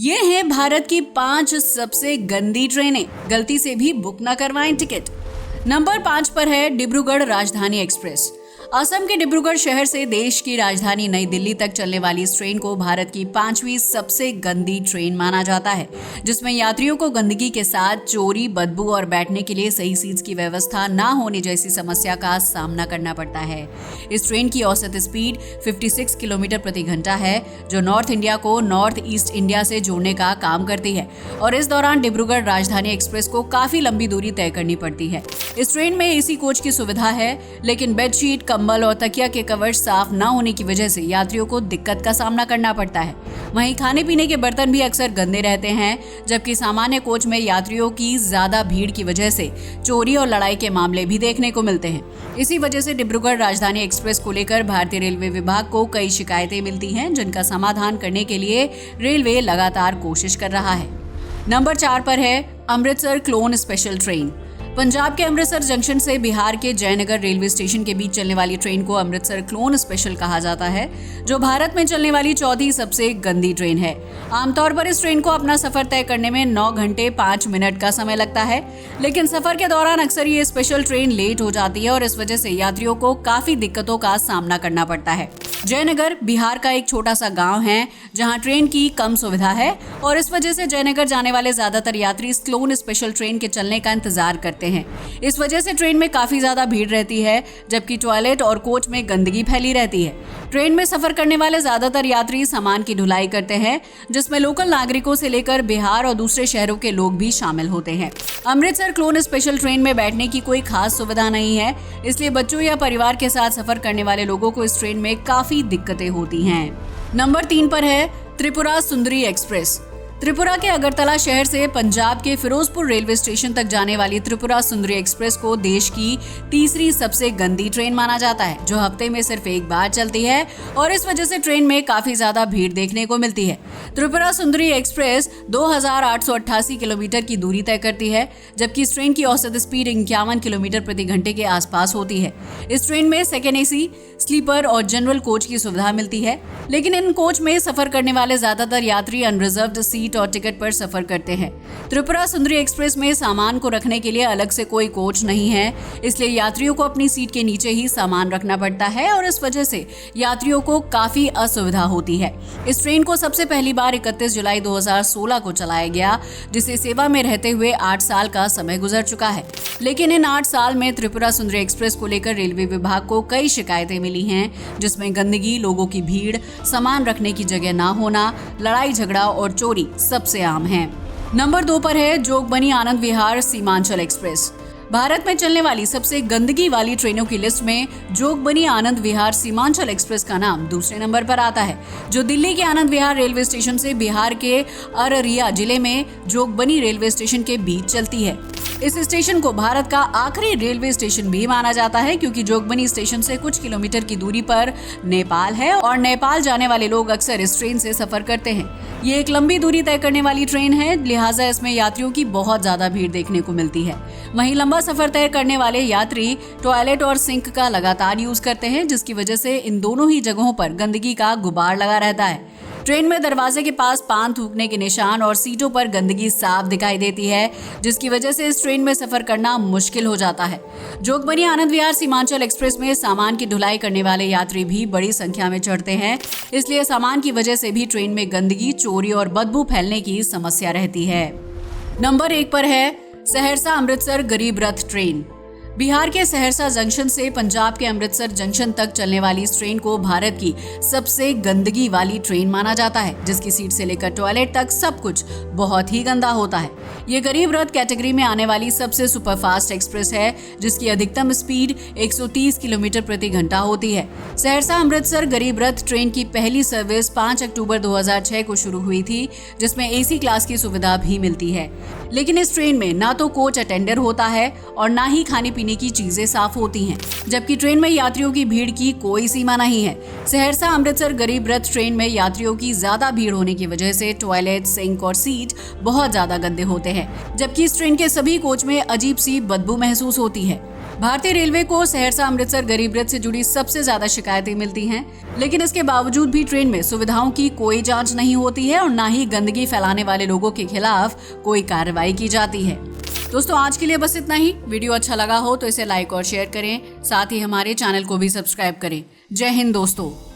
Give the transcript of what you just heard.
ये हैं भारत की 5 सबसे गंदी ट्रेनें, गलती से भी बुक न करवाएं टिकट। नंबर 5 पर है डिब्रूगढ़ राजधानी एक्सप्रेस। असम के डिब्रूगढ़ शहर से देश की राजधानी नई दिल्ली तक चलने वाली इस ट्रेन को भारत की 5वीं सबसे गंदी ट्रेन माना जाता है, जिसमें यात्रियों को गंदगी के साथ चोरी, बदबू और बैठने के लिए सही सीट्स की व्यवस्था ना होने जैसी समस्या का सामना करना पड़ता है। इस ट्रेन की औसत स्पीड 56 किलोमीटर प्रति घंटा है, जो नॉर्थ इंडिया को नॉर्थ ईस्ट इंडिया से जोड़ने का काम करती है और इस दौरान डिब्रूगढ़ राजधानी एक्सप्रेस को काफी लंबी दूरी तय करनी पड़ती है। इस ट्रेन में एसी कोच की सुविधा है, लेकिन बेडशीट, कंबल और तकिया के कवर साफ न होने की वजह से यात्रियों को दिक्कत का सामना करना पड़ता है। वहीं खाने पीने के बर्तन भी अक्सर गंदे रहते हैं, जबकि सामान्य कोच में यात्रियों की ज्यादा भीड़ की वजह से चोरी और लड़ाई के मामले भी देखने को मिलते हैं। इसी वजह से डिब्रूगढ़ राजधानी एक्सप्रेस को लेकर भारतीय रेलवे विभाग को कई शिकायतें मिलती हैं, जिनका समाधान करने के लिए रेलवे लगातार कोशिश कर रहा है। नंबर 4 पर है Amritsar clone special train. Punjab के अमृतसर जंक्शन से बिहार के जयनगर रेलवे स्टेशन के बीच चलने वाली ट्रेन को अमृतसर क्लोन स्पेशल कहा जाता है, जो भारत में चलने वाली 4थी सबसे गंदी ट्रेन है। आमतौर पर इस ट्रेन को अपना सफर तय करने में 9 घंटे 5 मिनट का समय लगता है, लेकिन सफर के दौरान अक्सर ये स्पेशल ट्रेन लेट हो जाती है और इस वजह से यात्रियों को काफी दिक्कतों का सामना करना पड़ता है। जयनगर बिहार का एक छोटा सा गांव है, जहां ट्रेन की कम सुविधा है और इस वजह से जयनगर जाने वाले ज्यादातर यात्री इस क्लोन स्पेशल ट्रेन के चलने का इंतजार करते हैं। इस वजह से ट्रेन में काफी ज्यादा भीड़ रहती है, जबकि टॉयलेट और कोच में गंदगी फैली रहती है। ट्रेन में सफर करने वाले ज्यादातर यात्री सामान की ढुलाई करते हैं, जिसमें लोकल नागरिकों से लेकर बिहार और दूसरे शहरों के लोग भी शामिल होते हैं। अमृतसर क्लोन स्पेशल ट्रेन में बैठने की कोई खास सुविधा नहीं है, इसलिए बच्चों या परिवार के साथ सफर करने वाले लोगों को इस ट्रेन में काफी दिक्कतें होती हैं। नंबर 3 पर है त्रिपुरा सुंदरी एक्सप्रेस। त्रिपुरा के अगरतला शहर से पंजाब के फिरोजपुर रेलवे स्टेशन तक जाने वाली त्रिपुरा सुंदरी एक्सप्रेस को देश की 3री सबसे गंदी ट्रेन माना जाता है, जो हफ्ते में सिर्फ एक बार चलती है और इस वजह से ट्रेन में काफी ज्यादा भीड़ देखने को मिलती है। त्रिपुरा सुंदरी एक्सप्रेस 2888 किलोमीटर की दूरी तय करती है, जबकि इस ट्रेन की औसत स्पीड 51 किलोमीटर प्रति घंटे के आसपास होती है। इस ट्रेन में सेकेंड एसी, स्लीपर और जनरल कोच की सुविधा मिलती है, लेकिन इन कोच में सफर करने वाले ज्यादातर यात्री अनरिजर्व्ड सीट और टिकट पर सफर करते हैं। त्रिपुरा सुंदरी एक्सप्रेस में सामान को रखने के लिए अलग से कोई कोच नहीं है, इसलिए यात्रियों को अपनी सीट के नीचे ही सामान रखना पड़ता है और इस वजह से यात्रियों को काफी असुविधा होती है। इस ट्रेन को सबसे पहली बार 31 जुलाई 2016 को चलाया गया, जिसे सेवा में रहते हुए 8 साल का समय गुजर चुका है, लेकिन इन 8 साल में त्रिपुरा सुंदरी एक्सप्रेस को लेकर रेलवे विभाग को कई शिकायतें मिली हैं, जिसमें गंदगी, लोगों की भीड़, सामान रखने की जगह ना होना, लड़ाई झगड़ा और चोरी सबसे आम है। नंबर 2 पर है जोगबनी आनंद विहार सीमांचल एक्सप्रेस। भारत में चलने वाली सबसे गंदगी वाली ट्रेनों की लिस्ट में जोगबनी आनंद विहार सीमांचल एक्सप्रेस का नाम दूसरे नंबर पर आता है, जो दिल्ली के आनंद विहार रेलवे स्टेशन से बिहार के अररिया जिले में जोगबनी रेलवे स्टेशन के बीच चलती है। इस स्टेशन को भारत का आखिरी रेलवे स्टेशन भी माना जाता है, क्योंकि जोगबनी स्टेशन से कुछ किलोमीटर की दूरी पर नेपाल है और नेपाल जाने वाले लोग अक्सर इस ट्रेन से सफर करते हैं। ये एक लंबी दूरी तय करने वाली ट्रेन है, लिहाजा इसमें यात्रियों की बहुत ज्यादा भीड़ देखने को मिलती है। वहीं लंबा सफर तय करने वाले यात्री टॉयलेट और सिंक का लगातार यूज करते हैं, जिसकी वजह से इन दोनों ही जगहों पर गंदगी का गुबार लगा रहता है। ट्रेन में दरवाजे के पास पान थूकने के निशान और सीटों पर गंदगी साफ दिखाई देती है, जिसकी वजह से इस ट्रेन में सफर करना मुश्किल हो जाता है। जोगबनी आनंद विहार सीमांचल एक्सप्रेस में सामान की ढुलाई करने वाले यात्री भी बड़ी संख्या में चढ़ते हैं, इसलिए सामान की वजह से भी ट्रेन में गंदगी, चोरी और बदबू फैलने की समस्या रहती है। नंबर 1 पर है सहरसा अमृतसर गरीब रथ ट्रेन। बिहार के सहरसा जंक्शन से पंजाब के अमृतसर जंक्शन तक चलने वाली इस ट्रेन को भारत की सबसे गंदगी वाली ट्रेन माना जाता है, जिसकी सीट से लेकर टॉयलेट तक सब कुछ बहुत ही गंदा होता है। ये गरीब रथ कैटेगरी में आने वाली सबसे सुपरफास्ट एक्सप्रेस है, जिसकी अधिकतम स्पीड 130 किलोमीटर प्रति घंटा होती है। सहरसा अमृतसर गरीब रथ ट्रेन की पहली सर्विस 5 अक्टूबर 2006 को शुरू हुई थी, जिसमें एसी क्लास की सुविधा भी मिलती है, लेकिन इस ट्रेन में ना तो कोच अटेंडर होता है और ना ही खाने पीने की चीजें साफ होती हैं, जबकि ट्रेन में यात्रियों की भीड़ की कोई सीमा नहीं है। सहरसा अमृतसर गरीब रथ ट्रेन में यात्रियों की ज्यादा भीड़ होने की वजह से टॉयलेट, सिंक और सीट बहुत ज्यादा गंदे होते हैं, जबकि इस ट्रेन के सभी कोच में अजीब सी बदबू महसूस होती है। भारतीय रेलवे को सहरसा अमृतसर गरीब रथ से जुड़ी सबसे ज्यादा शिकायतें मिलती हैं, लेकिन इसके बावजूद भी ट्रेन में सुविधाओं की कोई जांच नहीं होती है और ना ही गंदगी फैलाने वाले लोगों के खिलाफ कोई कार्रवाई की जाती है। दोस्तों, आज के लिए बस इतना ही। वीडियो अच्छा लगा हो तो इसे लाइक और शेयर करें, साथ ही हमारे चैनल को भी सब्सक्राइब करें। जय हिंद दोस्तों।